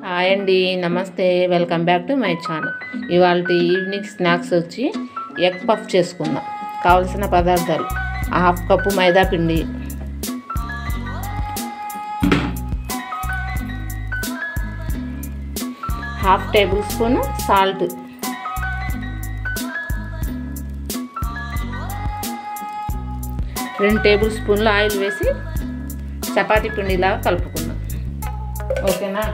Hi అండి, నమస్తే. Welcome back to my channel. ఇవాళ ఈవినింగ్ స్నాక్స్ వచ్చి ఎగ్ పఫ్ చేసుకుందాం. కావలసిన పదార్థాలు: హాఫ్ కప్పు మైదా పిండి, హాఫ్ టేబుల్ స్పూన్ సాల్ట్, రెండు టేబుల్ స్పూన్ల ఆయిల్ వేసి చపాతీ పిండిలాగా కలుపుకుందాం. ఓకేనా?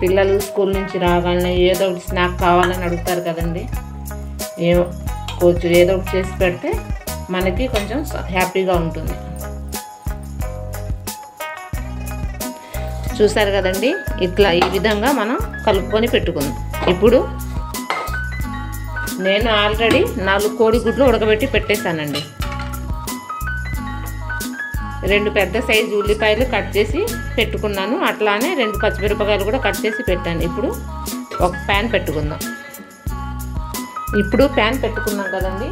పిల్లలు స్కూల్ నుంచి రాగానే ఏదో ఒకటి స్నాక్ కావాలని అడుగుతారు కదండి. కొంచెం ఏదో ఒకటి చేసి పెడితే మనకి కొంచెం హ్యాపీగా ఉంటుంది. చూసారు కదండి, ఇట్లా ఈ విధంగా మనం కలుపుకొని పెట్టుకుందాం. ఇప్పుడు నేను ఆల్రెడీ 4 కోడిగుడ్లు ఉడకబెట్టి పెట్టేశానండి. 2 పెద్ద సైజు ఉల్లిపాయలు కట్ చేసి పెట్టుకున్నాను. అట్లానే 2 పచ్చిమిరపకాయలు కూడా కట్ చేసి పెట్టాను. ఇప్పుడు ఒక ప్యాన్ పెట్టుకుందాం. ఇప్పుడు ప్యాన్ పెట్టుకున్నాం కదండి,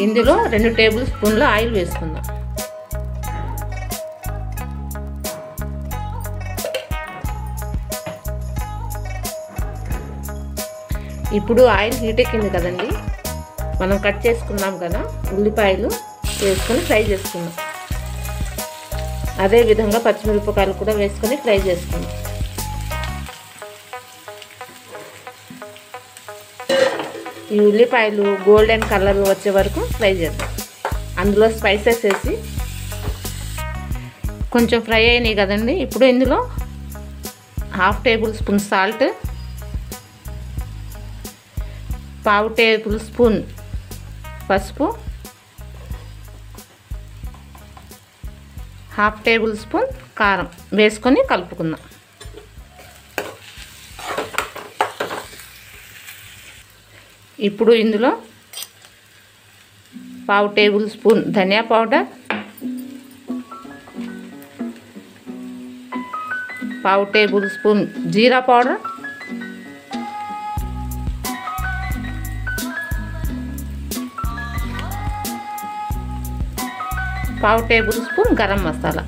ఇందులో 2 టేబుల్ స్పూన్ల ఆయిల్ వేసుకుందాం. ఇప్పుడు ఆయిల్ హీట్ ఎక్కింది కదండి, మనం కట్ చేసుకున్నాం కదా ఉల్లిపాయలు వేసుకొని ఫ్రై చేసుకుందాం. అదే విధంగా పచ్చిమిరపకాయలు కూడా వేసుకొని ఫ్రై చేసుకుందాం. ఈ ఉల్లిపాయలు గోల్డెన్ కలర్ వచ్చే వరకు ఫ్రై చేద్దాం. అందులో స్పైసెస్ వేసి కొంచెం ఫ్రై అయినాయి కదండి. ఇప్పుడు ఇందులో హాఫ్ టేబుల్ స్పూన్ సాల్ట్, పావు టేబుల్ స్పూన్ పసుపు, హాఫ్ టేబుల్ స్పూన్ కారం వేసుకొని కలుపుకుందాం. ఇప్పుడు ఇందులో పావు టేబుల్ స్పూన్ ధనియా పౌడర్, పావు టేబుల్ స్పూన్ జీరా పౌడర్, పావు టేబుల్ స్పూన్ గరం మసాలా.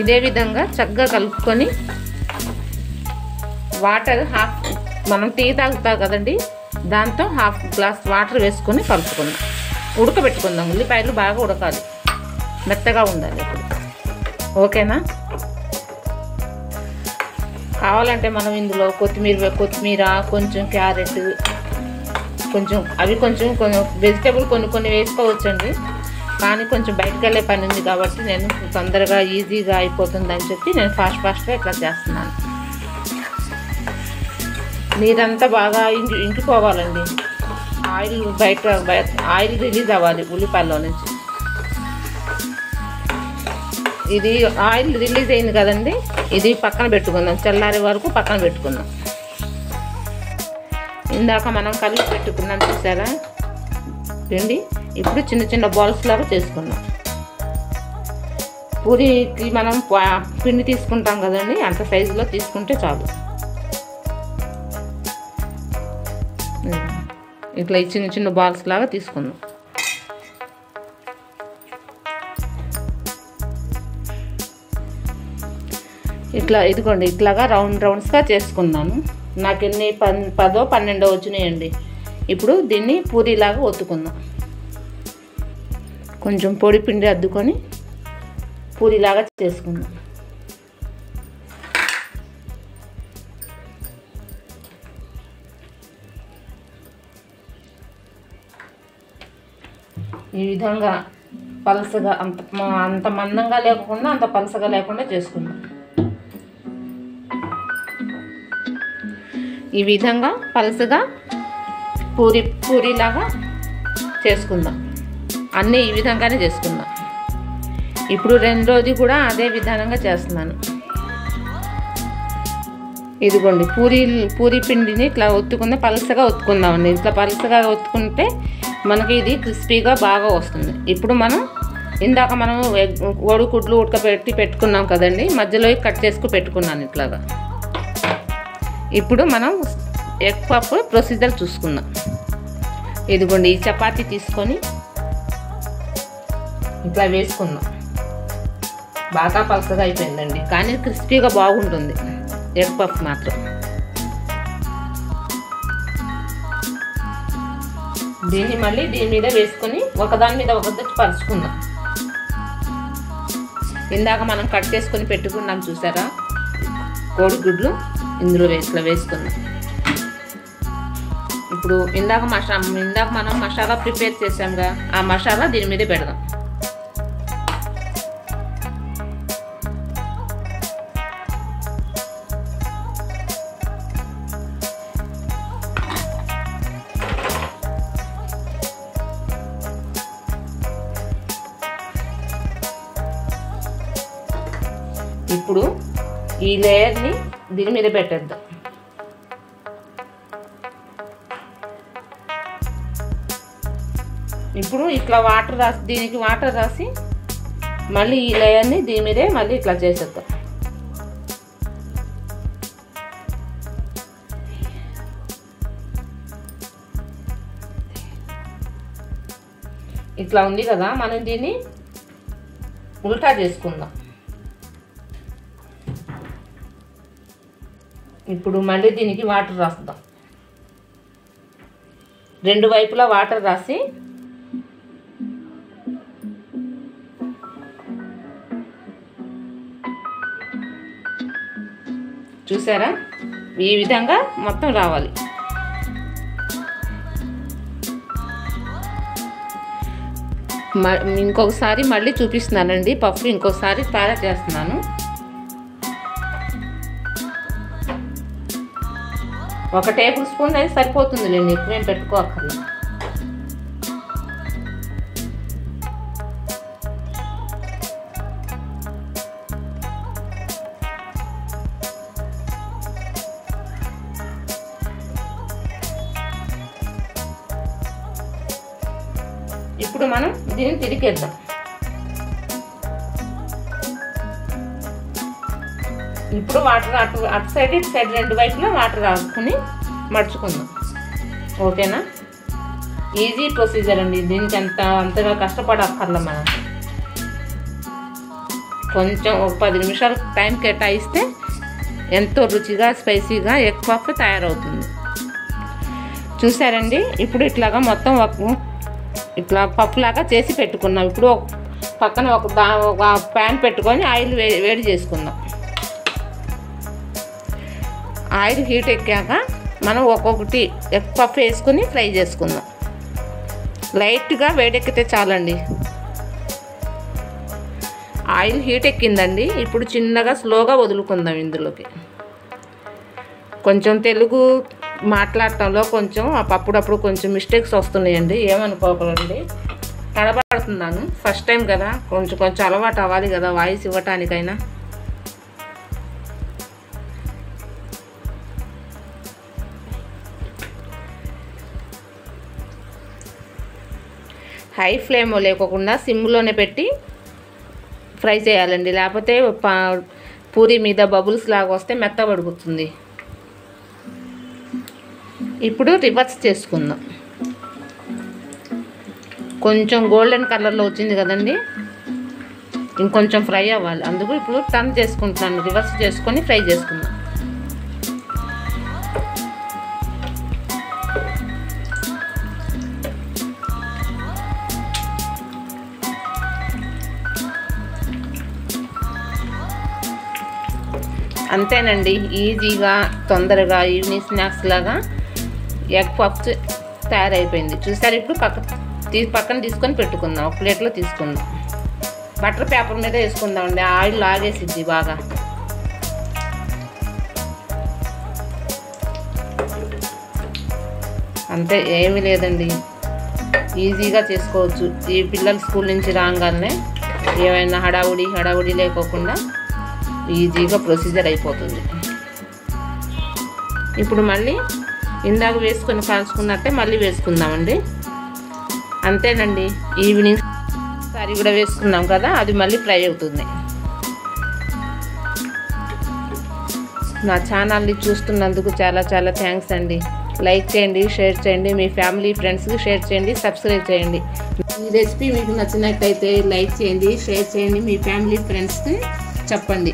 ఇదే విధంగా చక్కగా కలుపుకొని వాటర్ మనం టీ తాగుతాం కదండి, దాంతో హాఫ్ గ్లాస్ వాటర్ వేసుకొని కలుపుకుందాం. ఉడకబెట్టుకుందాం. ఉల్లిపాయలు బాగా ఉడకాలి, మెత్తగా ఉండాలి. ఇప్పుడు ఓకేనా? కావాలంటే మనం ఇందులో కొత్తిమీర, కొంచెం క్యారెట్, కొంచెం వెజిటేబుల్ కొన్ని వేసుకోవచ్చండి. కానీ కొంచెం బయటకు వెళ్ళే పని ఉంది కాబట్టి నేను తొందరగా ఈజీగా అయిపోతుందని చెప్పి నేను ఫాస్ట్గా ఇట్లా చేస్తున్నాను. నీరంతా బాగా ఇంకిపోవాలండి. ఆయిల్ రిలీజ్ అవ్వాలి ఉల్లిపాయల్లో నుంచి. ఇది ఆయిల్ రిలీజ్ అయింది కదండి, ఇది పక్కన పెట్టుకుందాం. చల్లారే వరకు పక్కన పెట్టుకుందాం. ఇందాక మనం కలిపి పెట్టుకున్నాం చూసారా పిండి. ఇప్పుడు చిన్న చిన్న బాల్స్ లాగా చేసుకుందాం. పూరికి మనం పిండి తీసుకుంటాం కదండి, అంత సైజులో తీసుకుంటే చాలు. ఇట్లా చిన్న చిన్న బాల్స్ లాగా తీసుకుందాం. ఇట్లా ఇదిగోండి, ఇట్లాగా రౌండ్స్గా చేసుకున్నాను. నాకు ఎన్ని 10-12 వచ్చినాయండి. ఇప్పుడు దీన్ని పూరీలాగా ఒత్తుకుందాం. కొంచెం పొడి పిండి అద్దుకొని పూరీలాగా చేసుకుందాం. ఈ విధంగా పలసగా, అంత మందంగా లేకుండా అంత పలసగా లేకుండా చేసుకుందాం. ఈ విధంగా పలసగా పూరీలాగా చేసుకుందాం. అన్నీ ఈ విధంగానే చేసుకుందాం. ఇప్పుడు రెండోది కూడా అదే విధానంగా చేస్తున్నాను. ఇదిగోండి, పూరీ పిండిని ఇట్లా పలసగా ఒత్తుకుందామండి. ఇట్లా పలసగా ఒత్తుకుంటే మనకి ఇది క్రిస్పీగా బాగా వస్తుంది. ఇప్పుడు ఇందాక మనం కోడిగుడ్లు పెట్టుకున్నాం కదండి, మధ్యలో కట్ చేసుకు పెట్టుకున్నాను ఇట్లాగా. ఇప్పుడు మనం ఎగ్ పఫ్ ప్రొసీజర్ చూసుకుందాం. ఇదిగోండి, ఈ చపాతీ తీసుకొని ఇట్లా వేసుకుందాం. బాగా పలసగా అయిపోయిందండి, కానీ క్రిస్పీగా బాగుంటుంది ఎగ్ పఫ్ మాత్రం. దీన్ని మళ్ళీ దీని మీద వేసుకొని ఒకదాని మీద ఒకటి పరుచుకుందాం. ఇందాక మనం కట్ చేసుకొని పెట్టుకున్నాం చూసారా కోడిగుడ్లు, ఇందులో ఇట్లా వేసుకుందాం. ఇప్పుడు ఇందాక మనం మసాలా ప్రిపేర్ చేసాంగా, ఆ మసాలా దీని మీద పెడదాం. ఇప్పుడు ఈ లేయర్ని దీని మీద పెట్టేద్దాం. ఇప్పుడు ఇట్లా వాటర్ రాసి, దీనికి వాటర్ రాసి మళ్ళీ ఈ లేయర్ని దీని మీదే మళ్ళీ ఇట్లా చేసేద్దాం. ఇట్లా ఉంది కదా, మనం దీన్ని ఉల్టా చేసుకుందాం. ఇప్పుడు మళ్ళీ దీనికి వాటర్ రాస్తాం. రెండు వైపులా వాటర్ రాసి చూసారా, ఈ విధంగా మొత్తం రావాలి. ఇంకొకసారి మళ్ళీ చూపిస్తున్నానండి పఫ్, ఇంకొకసారి తయారు చేస్తున్నాను. ఒక టేబుల్ స్పూన్ అయితే సరిపోతుంది లేండి, ఎక్కువేం పెట్టుకోక్కర్లేదు. ఇప్పుడు మనం దీన్ని తిరిగేద్దాం. ఇప్పుడు వాటర్ అటు సైడ్ ఇటు సైడ్ రెండు వైపులా వాటర్ రాసుకుని మడుచుకుందాం. ఓకేనా, ఈజీ ప్రొసీజర్ అండి, దీనికి అంతగా కష్టపడక్కర్లే. మనం కొంచెం ఒక 10 నిమిషాలు టైం కేటాయిస్తే ఎంతో రుచిగా స్పైసీగా ఎగ్ పఫ్ తయారవుతుంది. చూసారండి, ఇప్పుడు ఇట్లాగా మొత్తం ఇట్లా పఫ్ లాగా చేసి పెట్టుకున్నాం. ఇప్పుడు పక్కన ఒక ప్యాన్ పెట్టుకొని ఆయిల్ వేడి చేసుకుందాం. ఆయిల్ హీట్ ఎక్కాక మనం ఒక్కొక్కటి ఎగ్ పఫ్ వేసుకుని ఫ్రై చేసుకుందాం. లైట్గా వేడెక్కితే చాలండి. ఆయిల్ హీట్ ఎక్కిందండి, ఇప్పుడు చిన్నగా స్లోగా వదులుకుందాం. ఇందులోకి కొంచెం తెలుగు మాట్లాడటంలో కొంచెం అప్పుడప్పుడు కొంచెం మిస్టేక్స్ వస్తున్నాయండి, ఏమనుకోకండి. తడబడుతున్నాను, ఫస్ట్ టైం కదా, కొంచెం అలవాటు అవ్వాలి కదా వాయిస్ ఇవ్వటానికైనా. హై ఫ్లేమ్ లేకోకుండా సిమ్లోనే పెట్టి ఫ్రై చేయాలండి, లేకపోతే పూరి మీద బబుల్స్ లాగా వస్తే మెత్తబడుతుంది. ఇప్పుడు రివర్స్ చేసుకుందాం. కొంచెం గోల్డెన్ కలర్లో వచ్చింది కదండి, ఇంకొంచెం ఫ్రై అవ్వాలి. అందుకు ఇప్పుడు టర్న్ చేసుకుంటున్నాను, రివర్స్ చేసుకొని ఫ్రై చేసుకుందాం. అంతేనండి, ఈజీగా తొందరగా ఈవినింగ్ స్నాక్స్ లాగా ఎగ్ పఫ్ తయారైపోయింది. చూసారు, ఇప్పుడు పక్కన తీసుకొని పెట్టుకుందాం. ఒక ప్లేట్లో తీసుకుందాం. బటర్ పేపర్ మీద వేసుకుందామండి, ఆయిల్ లాగేసిద్ది బాగా. అంతే, ఏమీ లేదండి, ఈజీగా చేసుకోవచ్చు. ఈ పిల్లలు స్కూల్ నుంచి రాగానే ఏమైనా హడావుడి లేకోకుండా ఈజీగా ప్రొసీజర్ అయిపోతుంది. ఇప్పుడు మళ్ళీ ఇందాక వేసుకొని కాల్చుకున్నట్టే మళ్ళీ వేసుకుందామండి. అంతేనండి, ఈవినింగ్ సారీ కూడా వేసుకున్నాం కదా, అది మళ్ళీ ఫ్రై అవుతుంది. నా ఛానల్ని చూస్తున్నందుకు చాలా చాలా థ్యాంక్స్ అండి. లైక్ చేయండి, షేర్ చేయండి, మీ ఫ్యామిలీ ఫ్రెండ్స్కి షేర్ చేయండి, సబ్స్క్రైబ్ చేయండి. ఈ రెసిపీ మీకు నచ్చినట్టయితే లైక్ చేయండి, షేర్ చేయండి, మీ ఫ్యామిలీ ఫ్రెండ్స్కి చెప్పండి,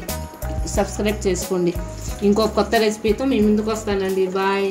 సబ్స్క్రైబ్ చేసుకోండి. ఇంకో కొత్త రెసిపీతో మీ ముందుకు వస్తానండి. బాయ్.